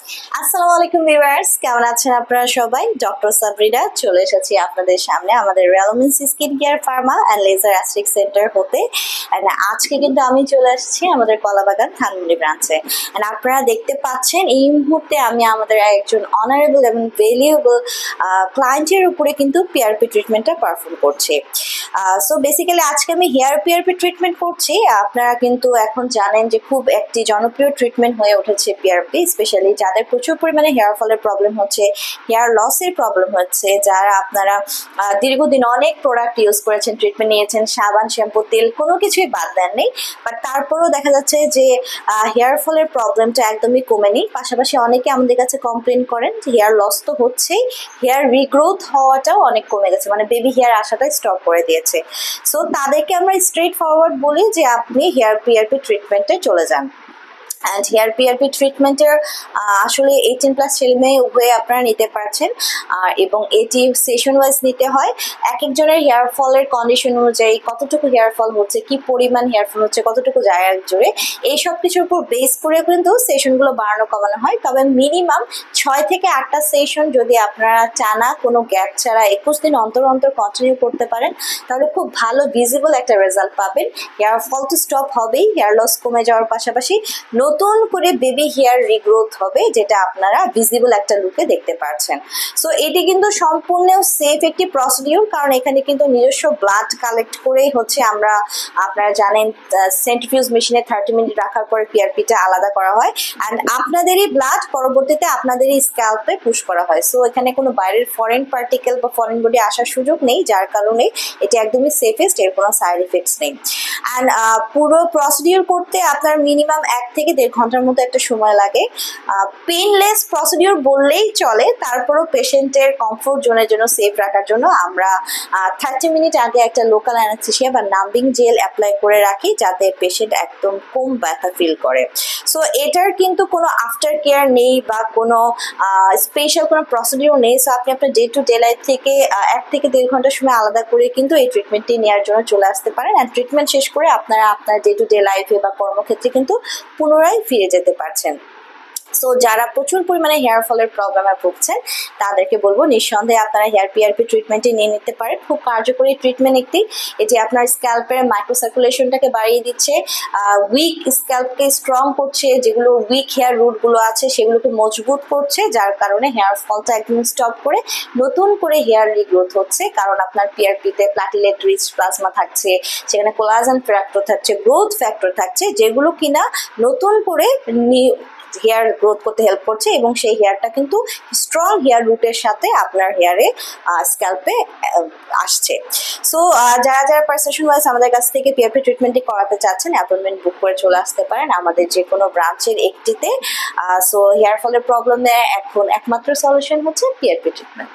আসসালামু আলাইকুম ভিউয়ার্স, কেমন আছেন আপনারা সবাই? ডক্টর সাবরিনা চলে এসেছি আপনাদের সামনে আমাদের রেলোমেন্স skin care pharma and laser aesthetic centre হতে। অ্যান্ড আজকে কিন্তু আমি চলে আসছি আমাদের কলাবাগান ধানমন্ডি ব্রাঞ্চে। অ্যান্ড আপনারা দেখতে পাচ্ছেন এই মুহূর্তে আমি আমাদের একজন অনারেবল এবং ভ্যালুয়েবল ক্লায়েন্টের উপরে কিন্তু পিআরপি ট্রিটমেন্টটা পারফর্ম করছি। সো বেসিক্যালি আজকে আমি হেয়ার পিআরপি ট্রিটমেন্ট করছি। আপনারা কিন্তু এখন জানেন যে খুব একটি জনপ্রিয় ট্রিটমেন্ট হয়ে উঠেছে পিআরপি, স্পেশালি যাদের প্রচুর পরিমাণে হেয়ার ফলের প্রবলেম হচ্ছে, হেয়ার লসের প্রবলেম হচ্ছে, যারা আপনারা দীর্ঘদিন অনেক প্রোডাক্ট ইউজ করেছেন, ট্রিটমেন্ট নিয়েছেন, সাবান, শ্যাম্পু, তেল কোনো কিছুই বাদ দেননি, বাট তারপরেও দেখা যাচ্ছে যে হেয়ার ফলের প্রবলেমটা একদমই কমেনি। পাশাপাশি অনেকে আমাদের কাছে কমপ্লেন করেন যে হেয়ার লস তো হচ্ছেই, হেয়ার রিগ্রোথ হওয়াটাও অনেক কমে গেছে, মানে বেবি হেয়ার আসাটাই স্টপ করে দিয়েছে। সো তাদেরকে আমরা স্ট্রেট ফরওয়ার্ড বলি যে আপনি হেয়ার পিআরপি ট্রিটমেন্টে চলে যান। অ্যান্ড হেয়ার পিআরপি ট্রিটমেন্টের আসলে 18+ ছেলেমেয়ে উভয়ে আপনারা নিতে পারছেন, এবং এটি সেশন ওয়াইজ নিতে হয়। এক একজনের হেয়ার ফলের কন্ডিশন অনুযায়ী কতটুকু হেয়ার ফল হচ্ছে, কি পরিমাণ হেয়ার ফল হচ্ছে, কতটুকু জায়গা জুড়ে, এই সব কিছুর উপর বেস করে কিন্তু সেশনগুলো বাড়ানো কমানো হয়। তবে মিনিমাম 6 থেকে 8টা সেশন যদি আপনারা টানা কোনো গ্যাপ ছাড়া 21 দিন অন্তর অন্তর কন্টিনিউ করতে পারেন, তাহলে খুব ভালো ভিজিবল একটা রেজাল্ট পাবেন। হেয়ার ফল তো স্টপ হবেই, হেয়ার লস কমে যাওয়ার পাশাপাশি নতুন করে বেবি হেয়ার রিগ্রোথ হবে, যেটা আপনারা ভিজিবল একটা লুকে দেখতে পাচ্ছেন। সো এটি কিন্তু সম্পূর্ণ সেফ একটি প্রসিডিউর, কারণ এখানে কিন্তু নিজস্ব ব্লাড কালেক্ট করেই হচ্ছে আমরা, আপনারা জানেন, সেন্ট্রিফিউজ মেশিনে 30 মিনিট রাখার পরে পিআরপিটা আলাদা করা হয়, অ্যান্ড আপনাদেরই ব্লাড পরবর্তীতে আপনাদেরই স্ক্যাল্পে পুশ করা হয়। সো এখানে কোনো বাইরের ফরেন পার্টিকেল বা ফরেন বডি আসার সুযোগ নেই, যার কারণে এটি একদমই সেফেস্ট, এর কোনো সাইড এফেক্টস নেই। অ্যান্ড পুরো প্রসিডিউর করতে আপনার মিনিমাম 1 থেকে 1.5 ঘন্টার মতো একটা সময় লাগে। পেইনলেস প্রসিডিউর বললেই চলে, তারপরও পেশেন্টের কমফোর্ট জোনের জন্য, সেফ রাখার জন্য আমরা 30 মিনিট আগে একটা লোকাল অ্যানেস্থেসিয়া বা নাম্বিং জেল অ্যাপ্লাই করে রাখি, যাতে পেশেন্ট একদম কম ব্যথা ফিল করে। সো এটার কিন্তু কোনো আফটার কেয়ার নেই বা কোনো স্পেশাল কোনো প্রসিডিউর নেই। সো আপনি আপনার ডে টু ডে লাইফ থেকে 1 থেকে 1.5 ঘন্টার সময় আলাদা করে কিন্তু এই ট্রিটমেন্টটি নেওয়ার জন্য চলে আসতে পারেন। অ্যান্ড ট্রিটমেন্ট শেষ করে আপনারা আপনার ডে টু ডে লাইফে বা কর্মক্ষেত্রে কিন্তু পুনরায় ফিরে যেতে পারছেন। সো যারা প্রচুর পরিমাণে হেয়ার ফলের প্রবলেমে ভুগছেন, তাদেরকে বলবো নিঃসন্দেহে আপনারা হেয়ার পিআরপি ট্রিটমেন্টটি নিয়ে নিতে পারেন। খুব কার্যকরী ট্রিটমেন্ট একটি, এটি আপনার স্ক্যাল্পের মাইক্রোসার্কুলেশনটাকে বাড়িয়ে দিচ্ছে, উইক স্ক্যাল্পকে স্ট্রং করছে, যেগুলো উইক হেয়ার রুটগুলো আছে সেগুলোকে মজবুত করছে, যার কারণে হেয়ার ফলটা একদম স্টপ করে নতুন করে হেয়ার রিগ্রোথ হচ্ছে। কারণ আপনার পিআরপিতে প্লাটিলেট রিচ প্লাজমা থাকছে, সেখানে কোলাজেন ফ্যাক্টর থাকছে, গ্রোথ ফ্যাক্টর থাকছে, যেগুলো কিনা নতুন করে হেয়ার গ্রোথ করতে হেল্প করছে, এবং সেই হেয়ারটা কিন্তু স্ট্রং হেয়ার রুটের সাথে আপনার হেয়ারে স্ক্যাল্পে আসছে। সো যারা যারা পারসেশন ওয়াইজ আমাদের কাছ থেকে পিআরপি ট্রিটমেন্টটি করাতে চাচ্ছেন, অ্যাপয়েন্টমেন্ট বুক করে চলে আসতে পারেন আমাদের যে কোনো ব্রাঞ্চের একটিতে। সো হেয়ার ফলের প্রবলেমে এখন একমাত্র সলিউশন হচ্ছে পিআরপি ট্রিটমেন্ট।